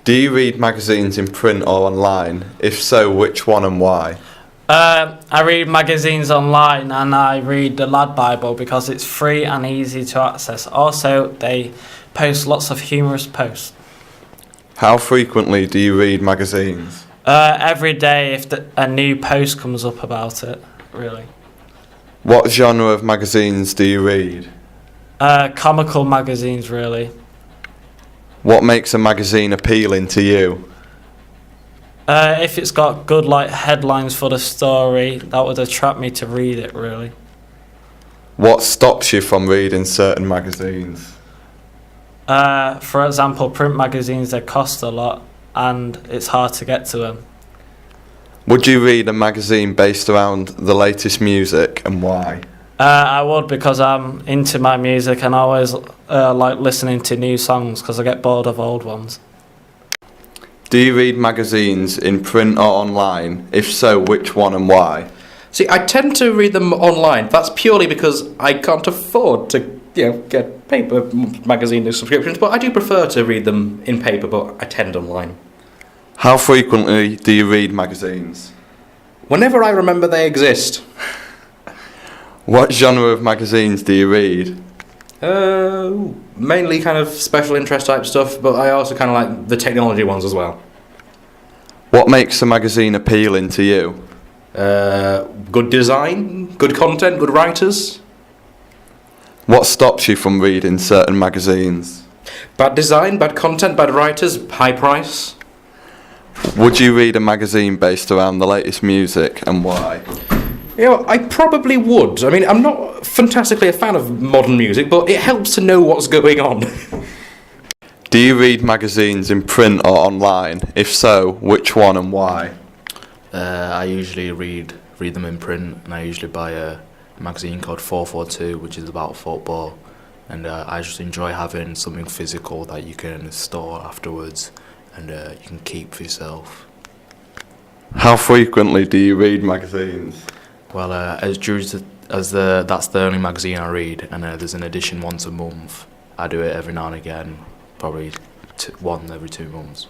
Do you read magazines in print or online? If so, which one and why? I read magazines online and I read the Lad Bible because it's free and easy to access. Also, they post lots of humorous posts. How frequently do you read magazines? Every day if a new post comes up about it, really. What genre of magazines do you read? Comical magazines, really. What makes a magazine appealing to you? If it's got good headlines for the story, that would attract me to read it, really. What stops you from reading certain magazines? For example, print magazines, they cost a lot and it's hard to get to them. Would you read a magazine based around the latest music and why? I would, because I'm into my music and I always like listening to new songs because I get bored of old ones. Do you read magazines in print or online? If so, which one and why? See, I tend to read them online. That's purely because I can't afford to, get paper magazine subscriptions, but I do prefer to read them in paper, but I tend online. How frequently do you read magazines? Whenever I remember they exist. What genre of magazines do you read? Mainly kind of special interest type stuff, but I also kind of like the technology ones as well. What makes a magazine appealing to you? Good design, good content, good writers. What stops you from reading certain magazines? Bad design, bad content, bad writers, high price. Would you read a magazine based around the latest music and why? I probably would. I mean, I'm not fantastically a fan of modern music, but it helps to know what's going on. Do you read magazines in print or online? If so, which one and why? I usually read them in print, and I usually buy a magazine called 442, which is about football, and I just enjoy having something physical that you can store afterwards and you can keep for yourself. How frequently do you read magazines? Well, that's the only magazine I read, and there's an edition once a month. I do it every now and again, probably one every 2 months.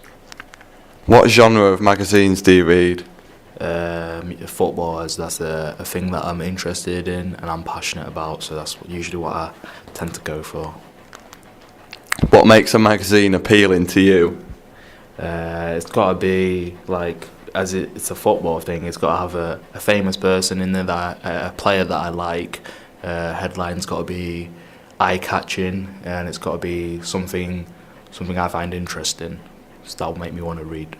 What genre of magazines do you read? Football, as that's a thing that I'm interested in and I'm passionate about, so that's usually what I tend to go for. What makes a magazine appealing to you? It's got to be as it's a football thing, it's got to have a famous person in there, a player that I like. Headline's got to be eye-catching, and it's got to be something I find interesting, so that'll make me want to read.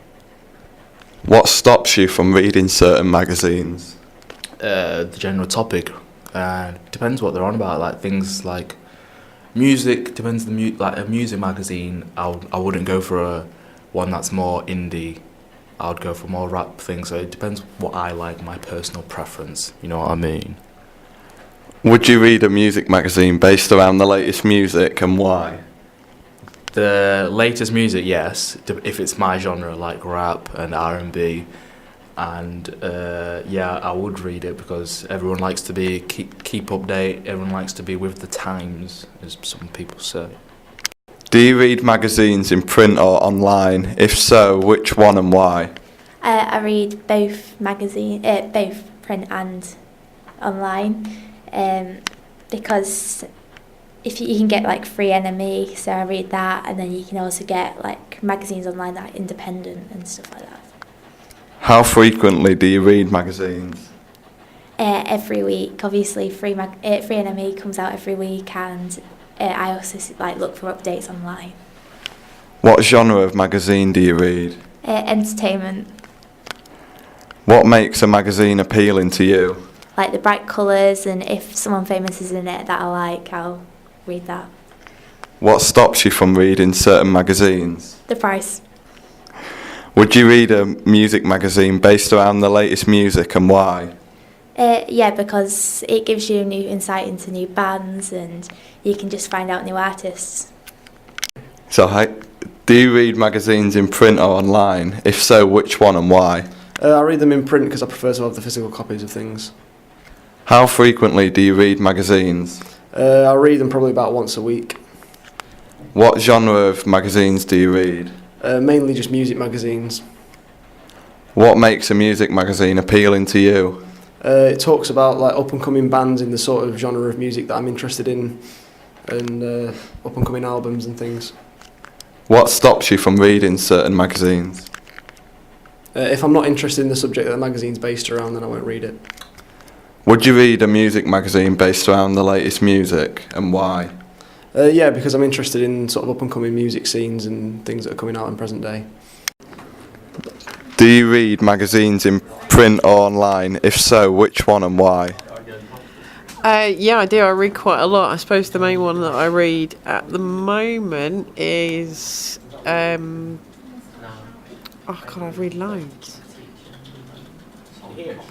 What stops you from reading certain magazines? The general topic. Depends what they're on about. Like things like music. Depends like a music magazine. I wouldn't go for one that's more indie. I would go for more rap things. So it depends what I like. My personal preference. You know what I mean? Would you read a music magazine based around the latest music and why? The latest music, yes. If it's my genre, like rap and R&B, and I would read it because everyone likes to keep update. Everyone likes to be with the times, as some people say. Do you read magazines in print or online? If so, which one and why? I read both both print and online, because if you can get free NME, so I read that, and then you can also get magazines online that are independent and stuff like that. How frequently do you read magazines? Every week, obviously. Free NME comes out every week, and I also look for updates online. What genre of magazine do you read? Entertainment. What makes a magazine appealing to you? Like the bright colours, and if someone famous is in it that I like, I'll read that. What stops you from reading certain magazines? The price. Would you read a music magazine based around the latest music and why? Yeah, because it gives you new insight into new bands and you can just find out new artists. So, do you read magazines in print or online? If so, which one and why? I read them in print because I prefer to have the physical copies of things. How frequently do you read magazines? I read them probably about once a week. What genre of magazines do you read? Mainly just music magazines. What makes a music magazine appealing to you? It talks about like up and coming bands in the sort of genre of music that I'm interested in, and up and coming albums and things. What stops you from reading certain magazines? If I'm not interested in the subject that the magazine's based around, then I won't read it. Would you read a music magazine based around the latest music, and why? Yeah, because I'm interested in sort of up and coming music scenes and things that are coming out in present day. Do you read magazines in print or online? If so, which one and why? Yeah, I do. I read quite a lot. I suppose the main one that I read at the moment is oh god, I read loads.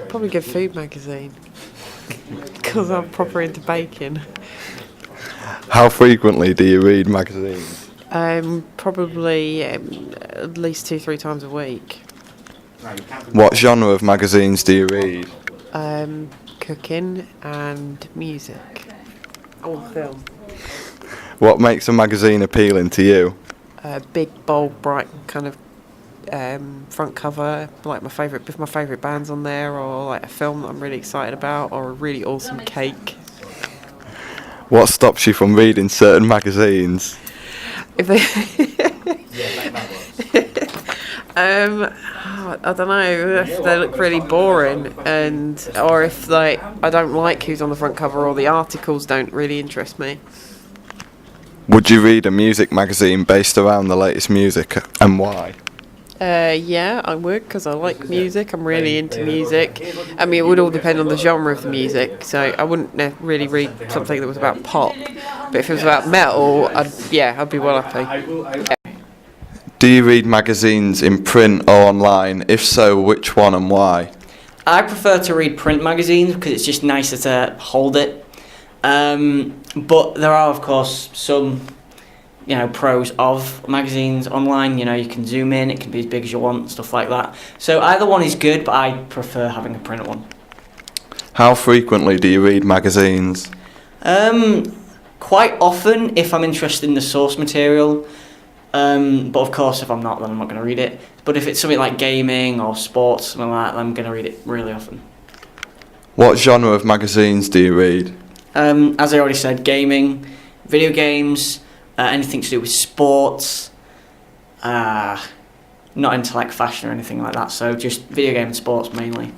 Probably Good Food magazine because I'm proper into baking. How frequently do you read magazines? Probably at least 2-3 times a week. What genre of magazines do you read? Cooking and music. Or film. What makes a magazine appealing to you? Big, bold, bright kind of front cover, like my favourite bands on there, or like a film that I'm really excited about, or a really awesome cake. What stops you from reading certain magazines? If they I don't know if they look really boring, or if like I don't like who's on the front cover, or the articles don't really interest me. Would you read a music magazine based around the latest music, and why? Yeah, I would, because I like music. I'm really into music. I mean, it would all depend on the genre of the music. So I wouldn't really read something that was about pop. But if it was about metal, I'd be well happy. Do you read magazines in print or online? If so, which one and why? I prefer to read print magazines because it's just nicer to hold it. But there are, of course, some pros of magazines online. You can zoom in, it can be as big as you want, stuff like that. So either one is good, but I prefer having a print one. How frequently do you read magazines? Quite often if I'm interested in the source material. But of course if I'm not, then I'm not going to read it. But if it's something like gaming or sports, something like that, then I'm going to read it really often. What genre of magazines do you read? As I already said, gaming, video games, anything to do with sports, not into like fashion or anything like that, so just video game and sports mainly.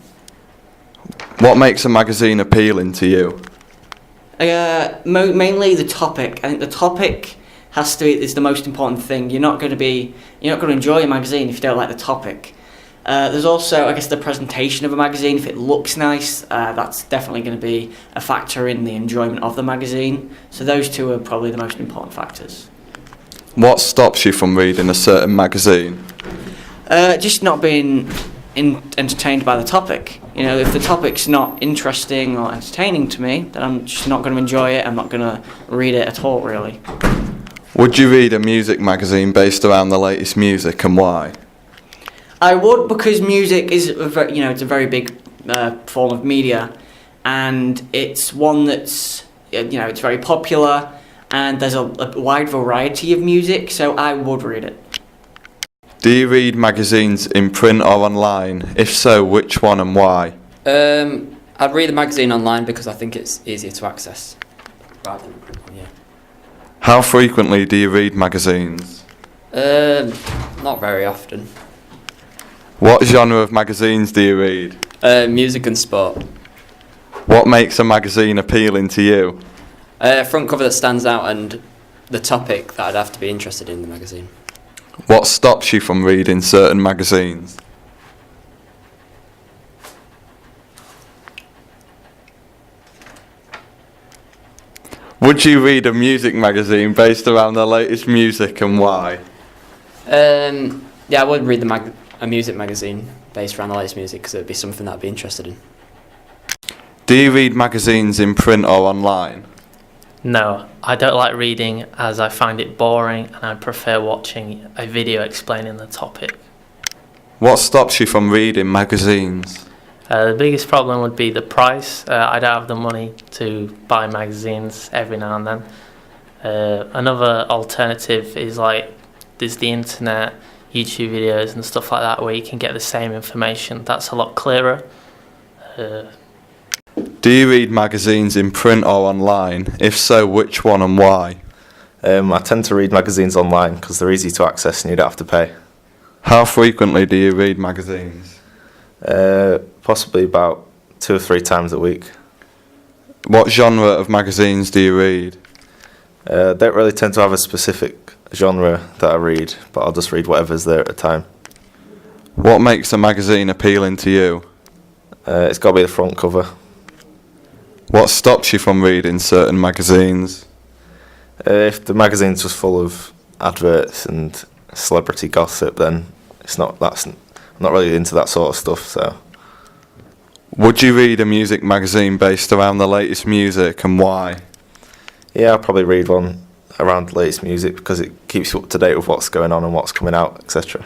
What makes a magazine appealing to you? Mainly the topic. I think the topic is the most important thing. You're not going to enjoy a magazine if you don't like the topic. There's also, I guess, the presentation of a magazine. If it looks nice, that's definitely going to be a factor in the enjoyment of the magazine. So those two are probably the most important factors. What stops you from reading a certain magazine? Just not being entertained by the topic. If the topic's not interesting or entertaining to me, then I'm just not going to enjoy it. I'm not going to read it at all, really. Would you read a music magazine based around the latest music, and why? I would, because music is it's a very big form of media, and it's one that's it's very popular, and there's a wide variety of music, so I would read it. Do you read magazines in print or online? If so, which one and why? I'd read the magazine online because I think it's easier to access rather than print one, yeah. How frequently do you read magazines? Not very often. What genre of magazines do you read? Music and sport. What makes a magazine appealing to you? Front cover that stands out and the topic that I'd have to be interested in the magazine. What stops you from reading certain magazines? Would you read a music magazine based around the latest music, and why? Yeah, I would read a music magazine based around the latest music because it would be something that I'd be interested in. Do you read magazines in print or online? No, I don't like reading as I find it boring, and I prefer watching a video explaining the topic. What stops you from reading magazines? The biggest problem would be the price. I don't have the money to buy magazines every now and then. Another alternative is like there's the internet. YouTube videos and stuff like that where you can get the same information. That's a lot clearer. Do you read magazines in print or online? If so, which one and why? I tend to read magazines online because they're easy to access and you don't have to pay. How frequently do you read magazines? Possibly about 2 or 3 times a week. What genre of magazines do you read? Don't really tend to have a specific genre that I read, but I'll just read whatever's there at the time. What makes a magazine appealing to you? It's got to be the front cover. What stops you from reading certain magazines? If the magazine's just full of adverts and celebrity gossip, then I'm not really into that sort of stuff. So, would you read a music magazine based around the latest music, and why? Yeah, I'll probably read one around the latest music because it keeps you up to date with what's going on and what's coming out, etc.